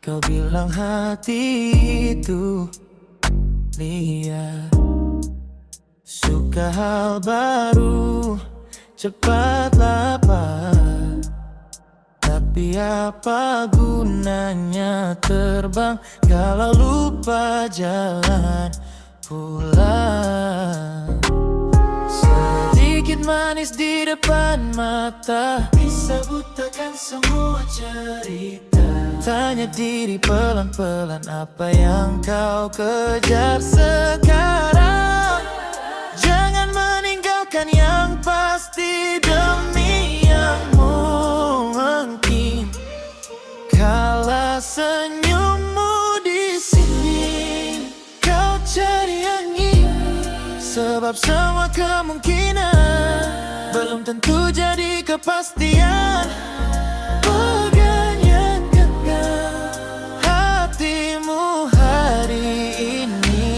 Kau bilang hati itu liar, suka hal baru, cepat lapar. Tapi apa gunanya terbang kalau lupa jalan pulang? Sedikit manis di depan mata bisa butakan semua cerita. Tanya diri pelan-pelan apa yang kau kejar sekarang. Jangan meninggalkan yang pasti demi yang mungkin. Kala senyummu di sini, kau cari angin. Sebab semua kemungkinan belum tentu jadi kepastian. Pegang yang genggam hatimu hari ini.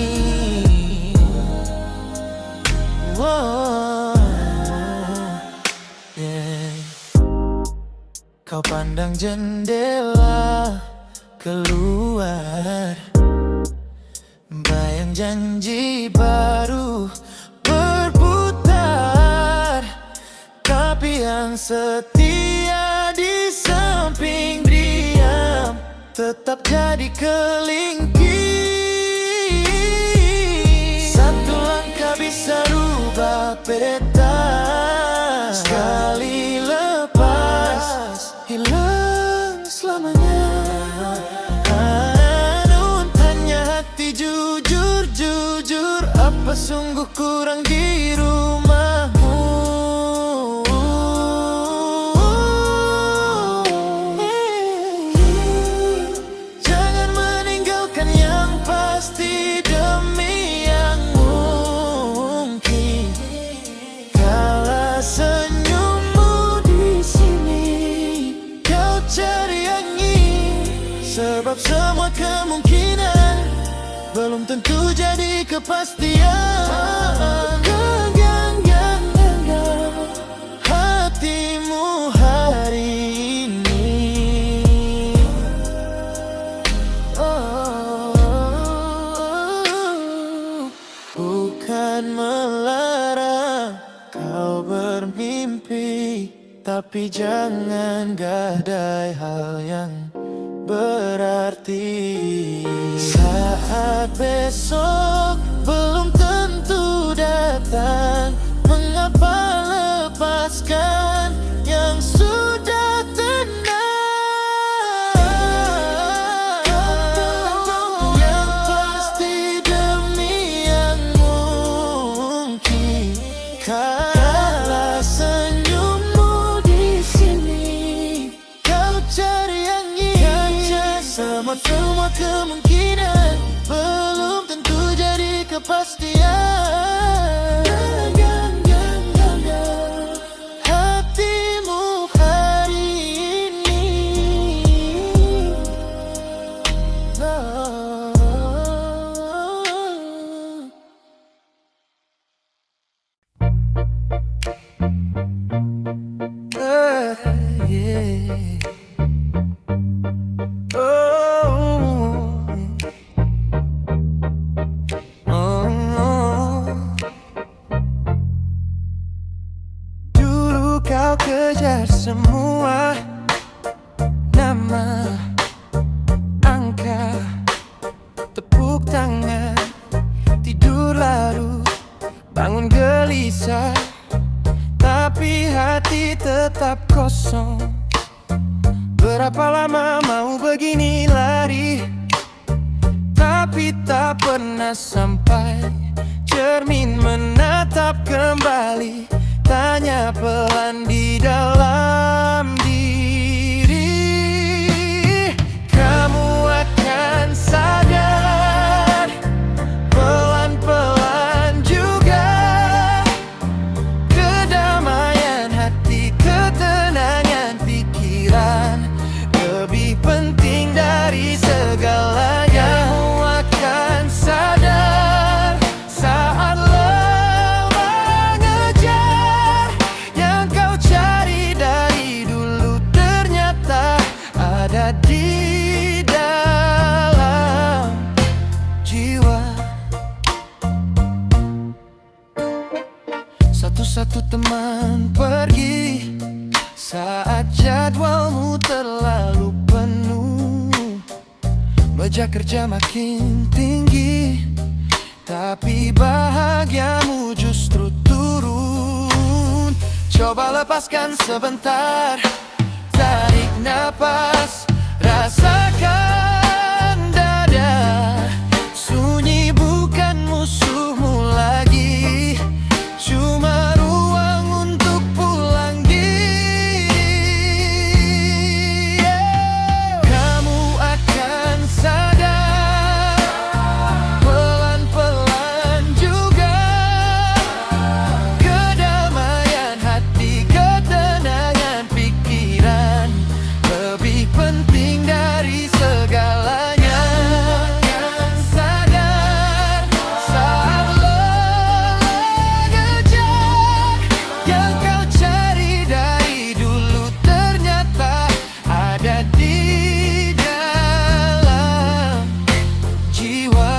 Wow, yeah. Kau pandang jendela keluar, bayang janji baru berputar. Tapi yang setia di samping diam tetap jadi kelingking. Satu langkah bisa rubah peta, sekali lepas hilang selamanya. Namun tanya hati jujur, apa sungguh kurang di rumahmu? Jangan meninggalkan yang pasti demi yang mungkin. Kala senyummu di sini, kau cari angin. Sebab semua kemungkinan belum tentu jadi kepastian. Genggam hatimu hari ini. Oh, bukan melarang kau bermimpi, tapi jangan gadai hal yang berarti. Saat besok belum tentu datang, mengapa lepaskan yang sudah tenang? Yang pasti demi yang mungkin. Kala senyummu di sini, kau cari angin. Semua kemungkinan belum tentu jadi kepastian. Hatimu hari ini. Oh. Yeah. Dulu kau kejar semua nama, angka, tepuk tangan, tidur larut, bangun gelisah, tapi hati tetap kosong. Berapa lama mau begini lari, tapi tak pernah sampai. Cermin menatap kembali, tanya pelan di dalam diri. Kamu akan sadar pelan-pelan juga. Kedamaian hati, ketenangan pikiran lebih penting dari segalanya. Kamu akan sadar saat lelah ngejar yang kau cari dari dulu, ternyata ada di dalam. kerja makin tinggi, tapi bahagiamu justru turun. Coba lepaskan sebentar, tarik napas, rasakan dada. Sunyi bukan musuhmu lagi, cuma ruang untuk pulang diri. Kamu akan sadar pelan-pelan juga. Kedamaian hati, ketenangan pikiran lebih penting dari segalanya. Akan sadar saat lelah ngejar yang kau cari dari dulu ternyata ada di dalam jiwa.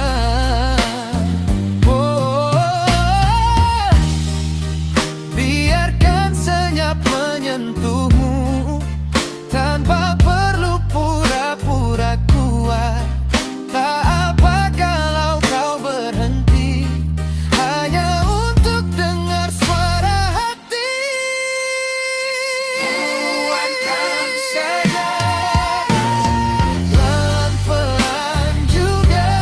Biarkan senyap menyentuhmu tanpa perlu pura-pura kuat. Tak apa kalau kau berhenti hanya untuk dengar suara hati. Kuatkan saja, pelan-pelan juga.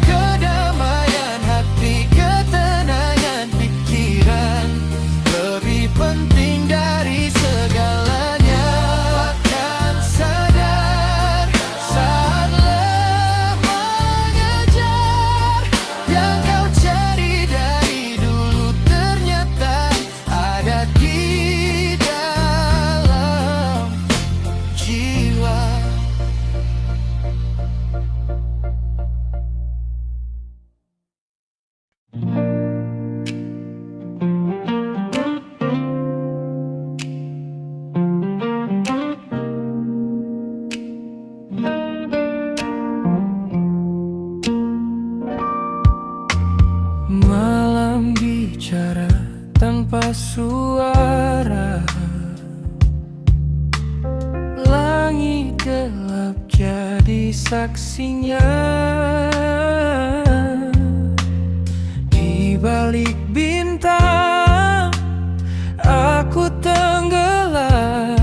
Kedamaian hati, ketenangan pikiran lebih penting dari segalanya. Akan sadar saat lelah mengejar yang kau cari dari dulu ternyata ada di dalam jiwa. Malam bicara tanpa suara, langit gelap jadi saksinya. Di balik bintang aku tenggelam.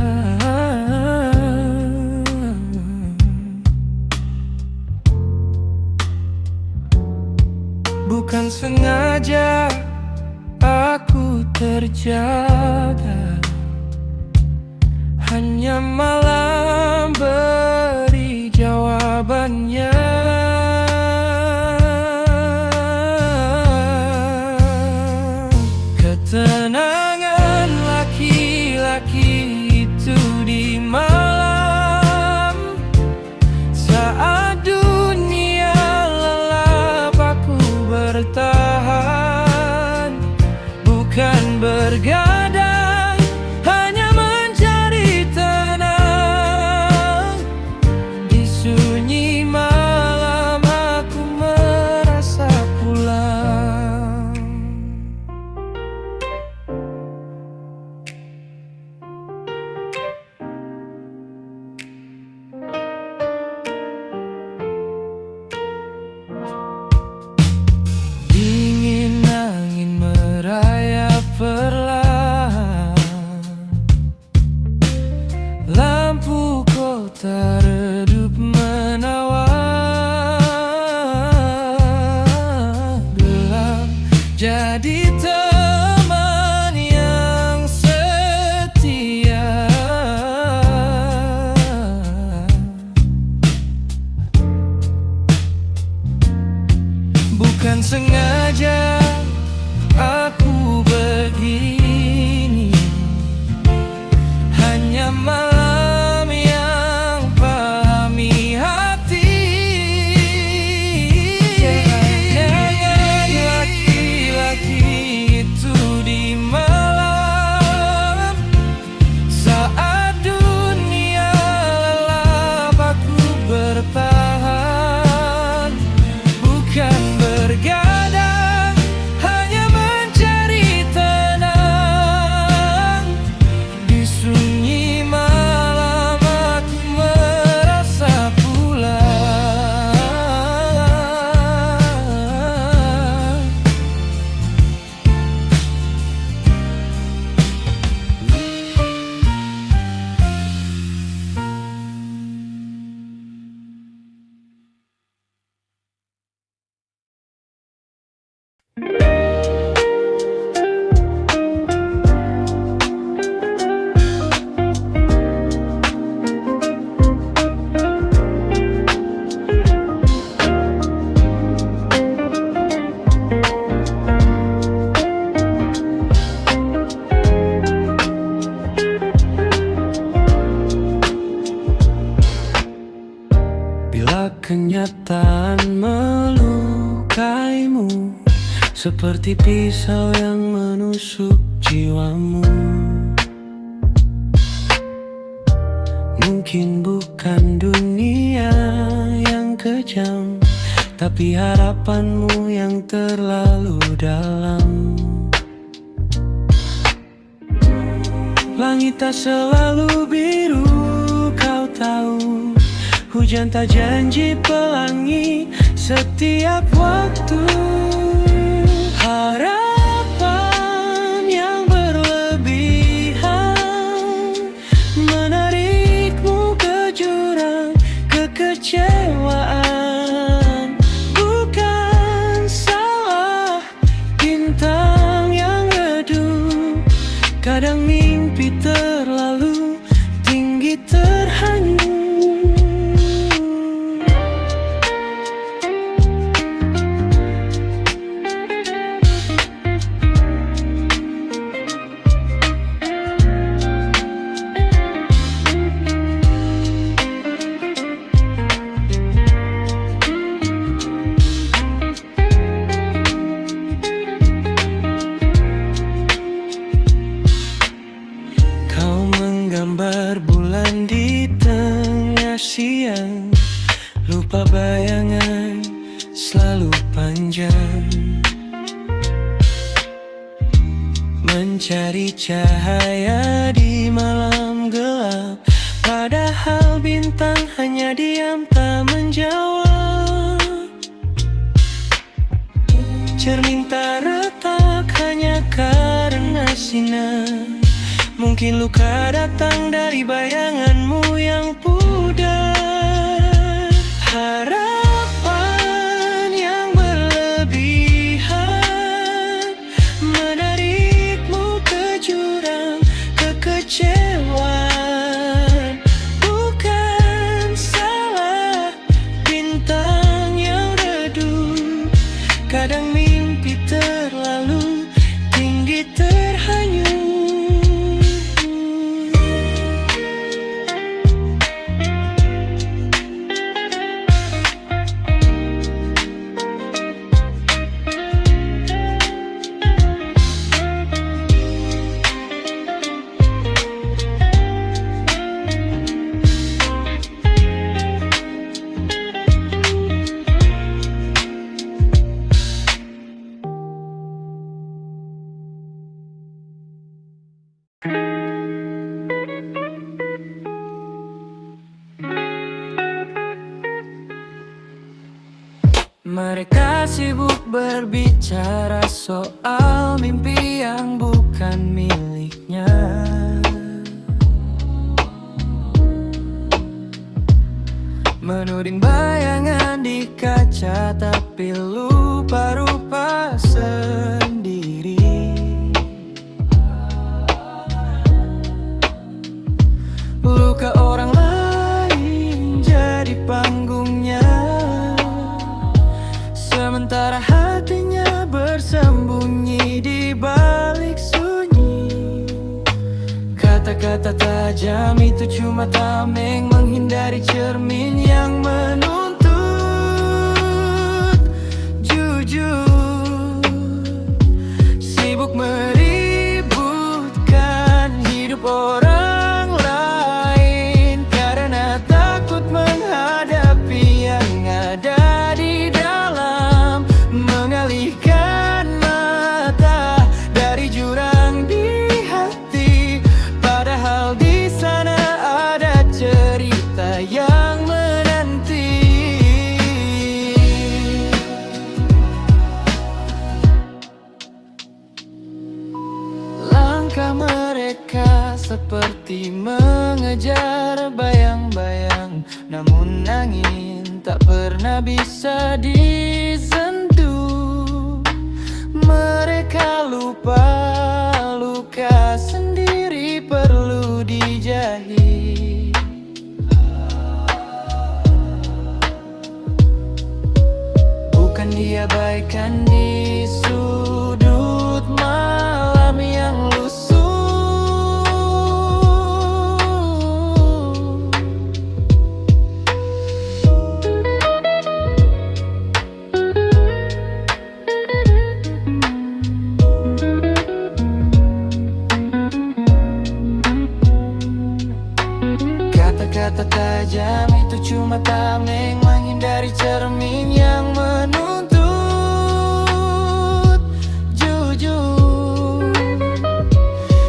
Bukan sengaja aku terjaga, hanya malam beri jawabannya. Ketenangan laki-laki itu di malam saat dunia lelap aku bertahan, bukan bergadang, hanya mencari tenang. Di sunyi malam aku merasa pulang. Dingin angin merayap perlahan, lampu kota redup menawan. Gelap jadi teman yang setia. Bukan sengaja aku begini, hanya malam yang pahami hati. Ketenangan laki-laki itu di malam saat dunia lelap aku bertahan, bukan bergadang, kenyataan melukaimu, seperti pisau yang menusuk jiwamu. Mungkin bukan dunia yang kejam, tapi harapanmu yang terlalu dalam. Langit tak selalu biru, kau tahu. Hujan tak janji pelangi setiap waktu. Harapan yang berlebihan menarikmu ke jurang kekecewaan. Bukan salah bintang yang redup, kadang mimpi terlalu tinggi terhanyut. Gambar bulan di tengah siang, lupa bayangan selalu panjang. Mencari cahaya di malam gelap, padahal bintang hanya diam tak menjawab. Cermin tak retak hanya karena sinar. Mungkin luka datang dari bayanganmu yang pudar. Harapan yang berlebihan menarikmu ke jurang kekecewaan. Bukan salah bintang yang redup, kadang mimpi terlalu tinggi terhanyut. Mereka sibuk berbicara soal mimpi yang bukan miliknya. Menuding bayangan di kaca tapi lupa rupa sendiri. Luka orang lain jadi panggungnya, sementara hatinya bersembunyi di balik sunyi. Kata-kata tajam itu cuma tameng menghindari cermin yang menuntut jujur. Sibuk meributkan hidup orang lain karena takut menghadapi yang ada di dalam. Mengalihkan mata dari jurang di hati, padahal di sana ada cerita yang menanti. Langkah mereka seperti mengejar bayang-bayang, namun angin tak pernah bisa disentuh. Mereka lupa luka sendiri perlu dijahit. Bukan diabaikan di sudut malam yang lusuh. kata tajam itu cuma tameng menghindari cermin yang menuntut jujur.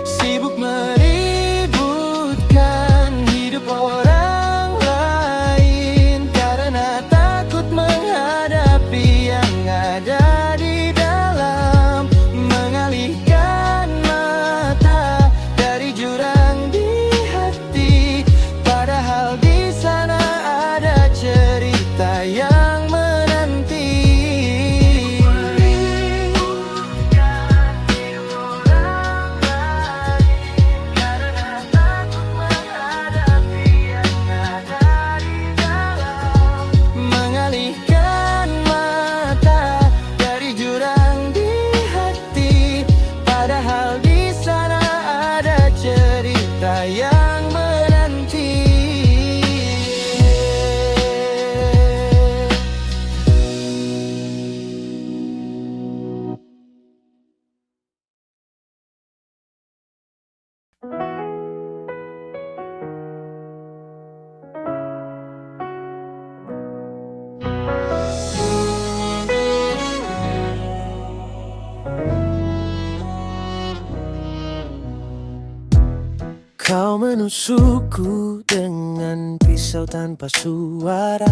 Sibuk meributkan hidup orang lain karena takut menghadapi yang ada di dalam. Mengalihkan mata dari jurang di hati, padahal di sana ada cerita yang menanti. Meributkan hidup orang lain karena takut menghadapi yang ada di dalam. Mengalihkan mata dari jurang di hati, padahal di sana ada cerita yang menanti. Kau menusukku dengan pisau tanpa suara.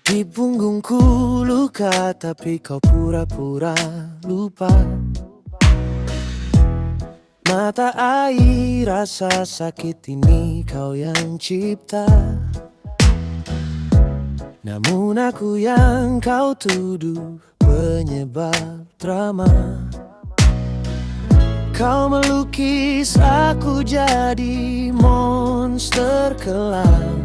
Di punggungku luka tapi kau pura-pura lupa. Mata air rasa sakit ini kau yang cipta, namun aku yang kau tuduh penyebab drama. Kau melukis aku jadi monster kelam,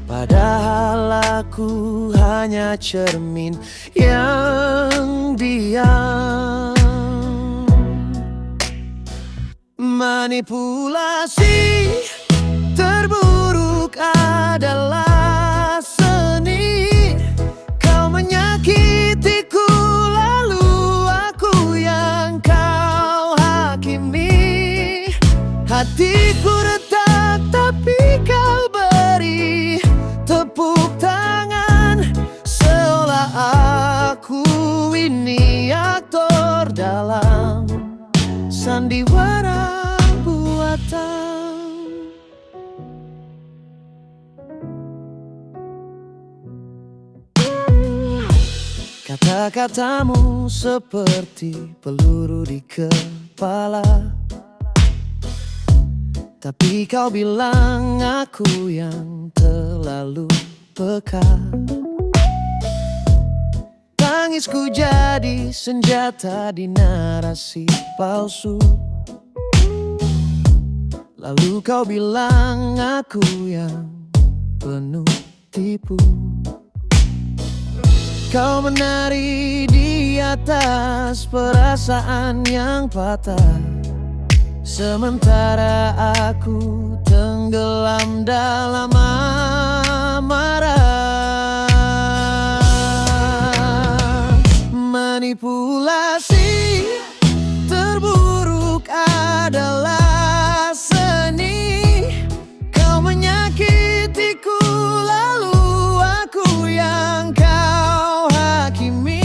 padahal aku hanya cermin yang diam. Manipulasi terburuk adalah seni. Kau menyakitiku lalu aku yang kau hakimi. Hatiku retak tapi kau beri tepuk tangan, seolah aku ini aktor dalam sandiwara buatan. Kata-katamu seperti peluru di kepala, tapi kau bilang aku yang terlalu peka. Tangisku jadi senjata di narasi palsu, lalu kau bilang aku yang penuh tipu. Kau menari di atas perasaan yang patah, sementara aku tenggelam dalam amarah. Manipulasi terburuk adalah seni. Kau menyakitiku lalu aku yang kau hakimi.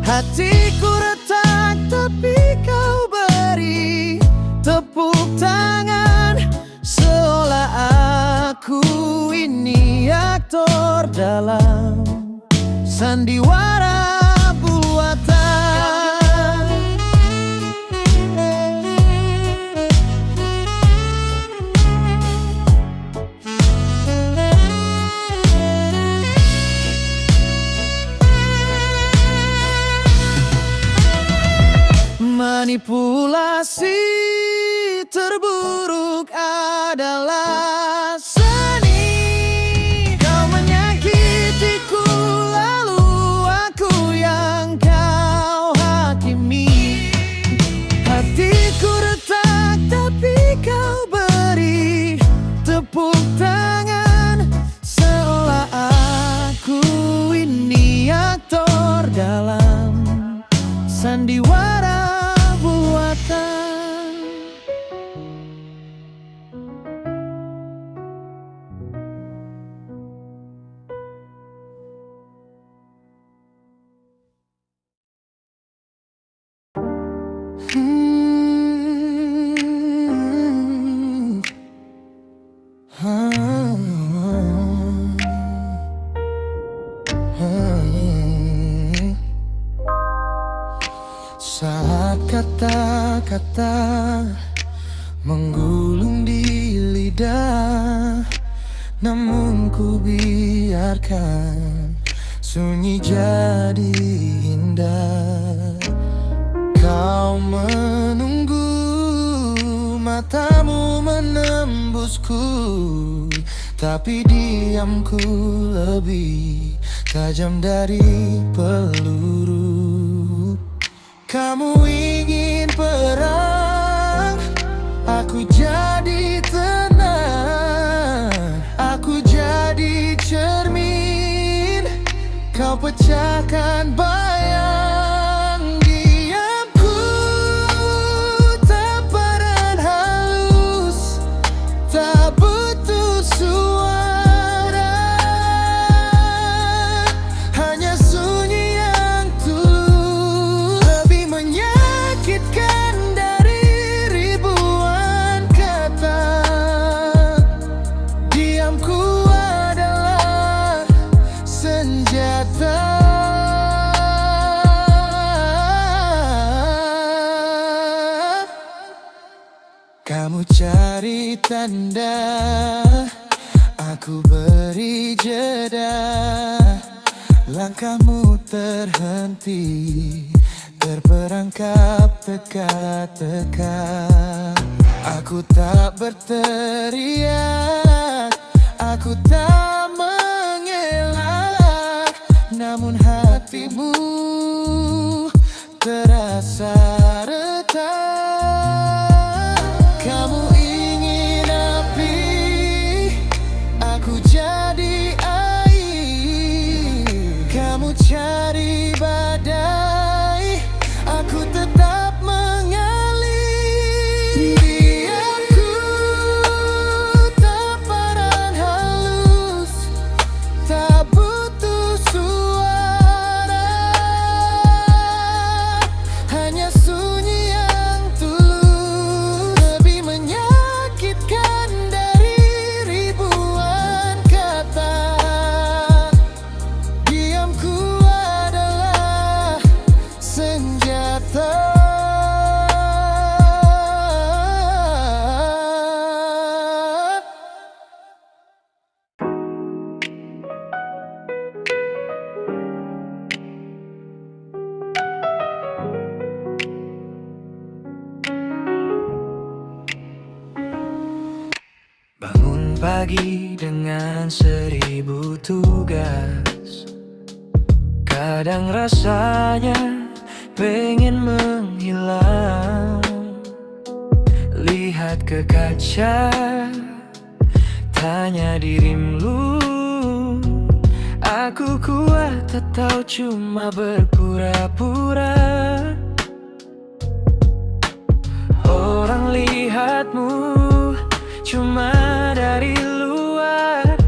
Hatiku retak tapi kau beri tepuk tangan, seolah aku ini aktor dalam sandiwara buatan. Manipulasi terburuk adalah seni. Kau menyakitiku lalu lidah, namun ku biarkan sunyi jadi indah. Kau menunggu, matamu menembusku, tapi diamku lebih tajam dari peluru. Kamu ingin perang, aku jadi tenang. Aku jadi cermin, kau pecahkan bayang. Diamku tamparan halus, tak butuh suara, hanya sunyi yang tulus, lebih menyakitkan dari ribuan kata. Diamku adalah senjata. Kamu cari tanda, aku beri jeda. Langkahmu terhenti, terperangkap teka-teka. Aku tak berteriak, aku tak mengelak, namun hatimu terasa retak. Kamu ingin api, aku jadi air. Kamu cari badai, aku tetap mengalir. Diamku tamparan halus, tak butuh suara, hanya sunyi yang tulus, lebih menyakitkan dari ribuan kata. Diamku adalah senjata. Bangun pagi dengan 1000 tugas, kadang rasanya pengen menghilang. Lihat ke kaca, tanya dirimu, aku kuat atau cuma berpura-pura? Orang lihatmu cuma dari luar,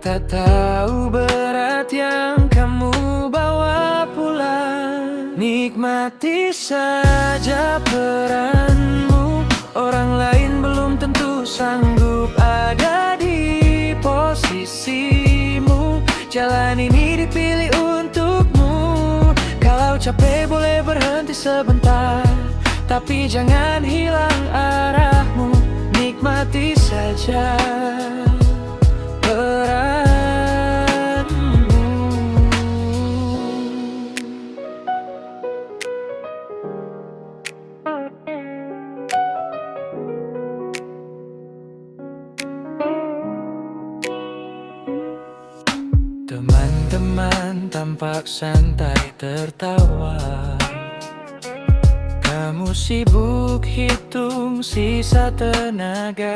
tak tahu berat yang kamu bawa pulang. Nikmati saja peranmu, orang lain belum tentu sanggup ada di posisimu. Jalan ini dipilih untukmu. Kalau capek boleh berhenti sebentar, tapi jangan hilang arahmu. Nikmati saja peranmu. Teman-teman tampak santai tertawa, kamu sibuk hitung sisa tenaga.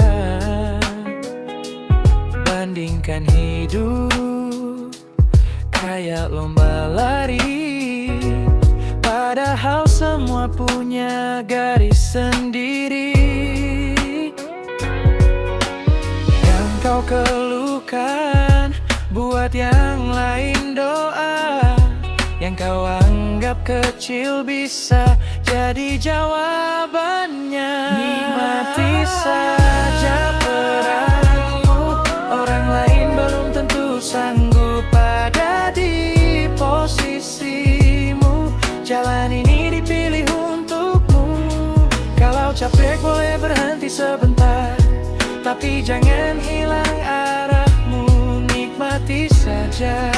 Bandingkan hidup kayak lomba lari, padahal semua punya garis sendiri. Yang kau keluhkan, buat yang lain doa. Yang kau anggap kecil bisa jadi jawabannya. Nikmati saja peranmu, orang lain belum tentu sanggup ada di posisimu. Jalan ini dipilih untukmu. Kalau capek boleh berhenti sebentar, Tapi jangan hilang arahmu, nikmati saja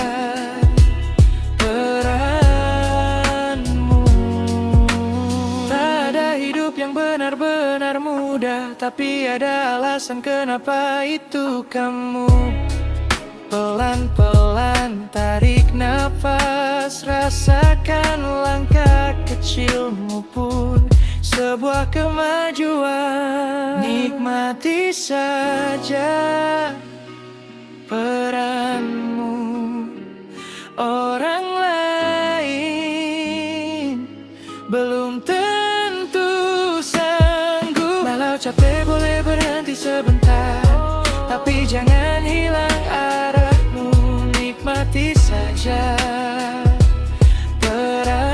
peranmu. Tak ada hidup yang benar-benar mudah, tapi ada alasan kenapa itu kamu. Pelan-pelan tarik nafas, rasakan langkah kecilmu pun sebuah kemajuan. Nikmati saja peranmu. Orang lain belum tentu sanggup. Walau capek boleh berhenti sebentar, tapi jangan hilang arahmu, nikmati saja peranmu.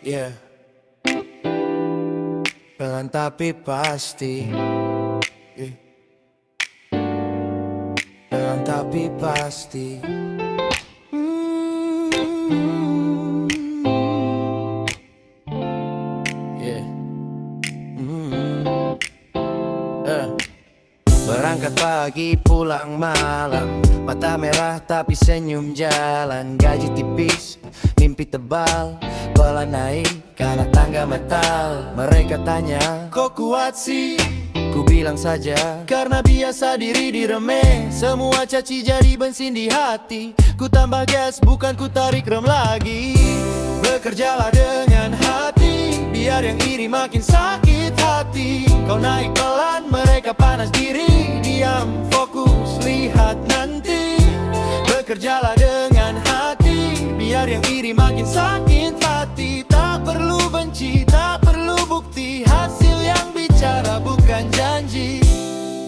Yeah. Pelan tapi pasti. Yeah. Pelan tapi pasti. Yeah. Berangkat pagi pulang malam, mata merah tapi senyum jalan. Gaji tipis, mimpi tebal, bola naik karena tangga metal. Mereka tanya, kok kuat sih? Ku bilang saja, karena biasa diri diremeh. Semua caci jadi bensin di hati. Ku tambah gas, bukan ku tarik rem lagi. Bekerjalah dengan hati, biar yang iri makin sakit hati. Kau naik pelan, mereka panas diri. Diam, fokus, lihat nanti. Bekerjalah dengan hati, biar yang iri makin sakit hati. Tak perlu benci, tak perlu bukti. Hasil yang bicara bukan janji.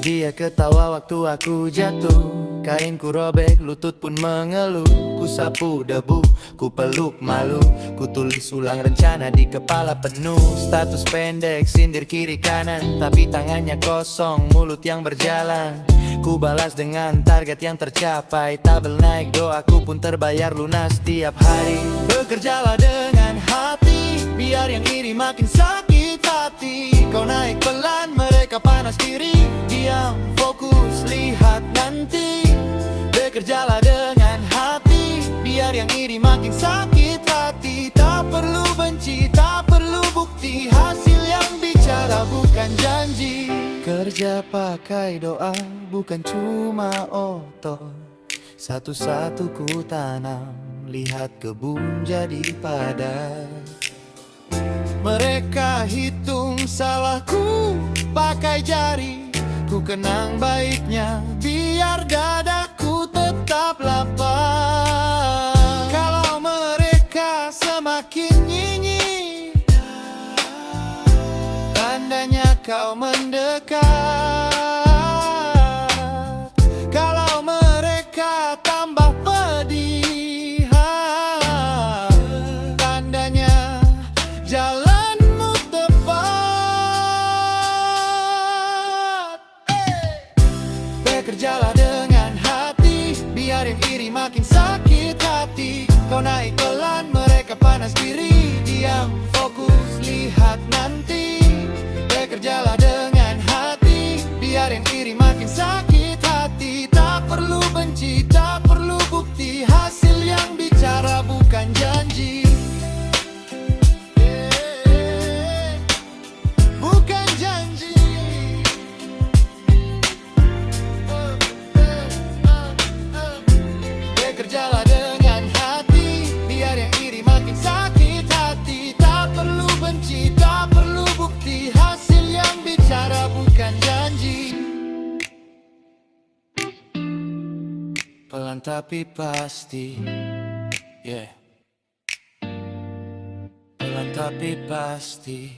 Dia ketawa waktu aku jatuh, kainku robek, lutut pun mengeluh. Ku sapu debu, ku peluk malu. Ku tulis ulang rencana di kepala penuh. Status pendek, sindir kiri kanan, tapi tangannya kosong, mulut yang berjalan. Ku balas dengan target yang tercapai. Tabel naik, doaku pun terbayar lunas tiap hari. Bekerjalah dengan hati, biar yang iri makin sakit hati. Kau naik pelan, mereka panas diri. Diam, fokus, lihat nanti. Bekerjalah dengan hati, biar yang iri makin sakit hati. Tak perlu benci, tak perlu bukti. Hasil yang bicara bukan janji. Kerja pakai doa, bukan cuma otot. Satu-satu ku tanam, lihat kebun jadi padat. Mereka hitung salahku pakai jari. Ku kenang baiknya, biar dadaku tetap lapar. Kalau mereka semakin nyinyir, tandanya kau mendekat. Kalau mereka tambah pedih, tandanya jalanmu tepat. Bekerjalah dengan hati, biar yang iri makin sakit hati. Kau naik pelan, mereka panas diri. Diam, fokus, lihat nanti. Bekerjalah dengan hati, biar yang iri makin sakit hati. Tak perlu benci, tak perlu bukti. Hasil yang bicara bukan janji. Bukan janji. Bekerjalah dengan hati, pelan tapi pasti. Yeah. Pelan tapi pasti.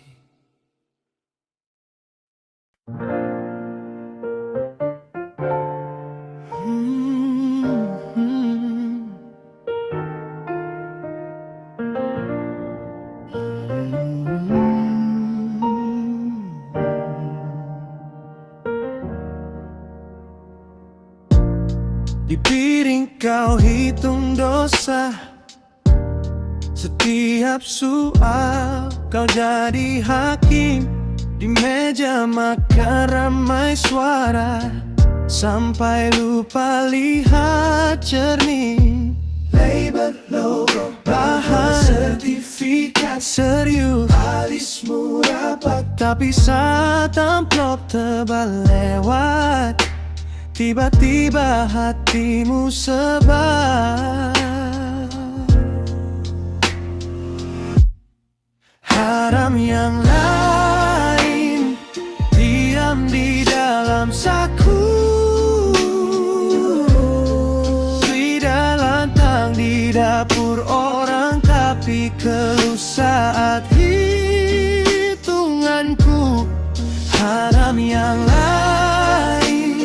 Di piring kau hitung dosa, setiap soal kau jadi hakim. Di meja makan ramai suara, sampai lupa lihat cermin. Label, logo, bahan, sertifikat serius, alismu rapat. Tapi saat amplop tebal lewat, tiba-tiba hatimu sebar. Haram yang lain diam di dalam saku, lidah lantang di dapur orang, tapi keluh saat hitunganku. Haram yang lain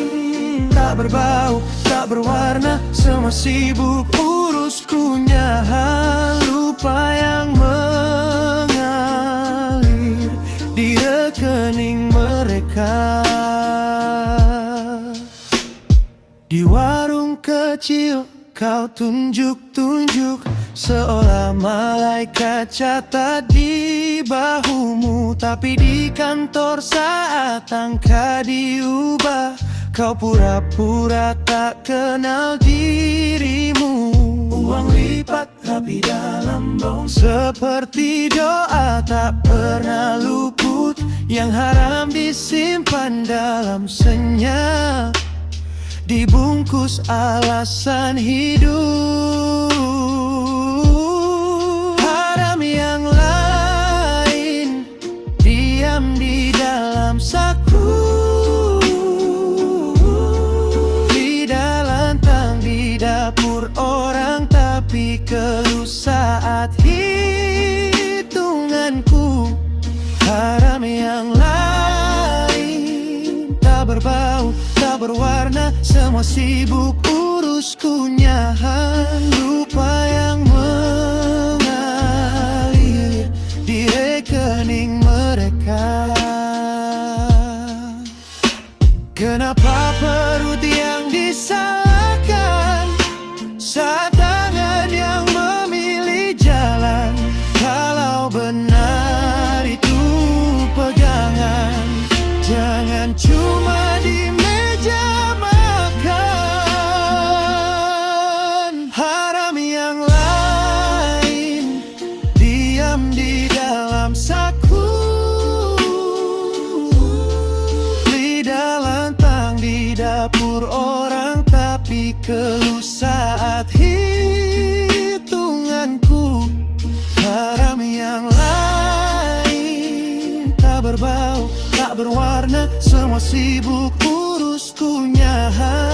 tak berbau, tak berwarna, semua sibuk urus kunyahan. Lupa yang mengalir di rekening mereka. Di warung kecil kau tunjuk-tunjuk, seolah malaikat catat di bahumu. Tapi di kantor saat angka diubah, kau pura-pura tak kenal dirimu. Uang lipat rapi dalam bong, seperti doa tak pernah luput. Yang haram disimpan dalam senyap, dibungkus alasan hidup. Haram yang lain diam di dalam saku, lidah lantang di dapur orang, tapi keluh saat hitunganku. Haram yang lain tak berbau, tak berwarna, semua sibuk urus kunyahan. Lupa yang mengalir di rekening mereka. Kenapa perut yang disalahkan saat tangan yang memilih jalan? Kalau benar itu pegangan, jangan cuma di meja makan. Haram yang lain diam di dalam saku, lidah lantang di dapur orang, tapi keluh saat hitunganku. Haram yang lain tak berbau, tak berwarna, semua sibuk urus kunyahan.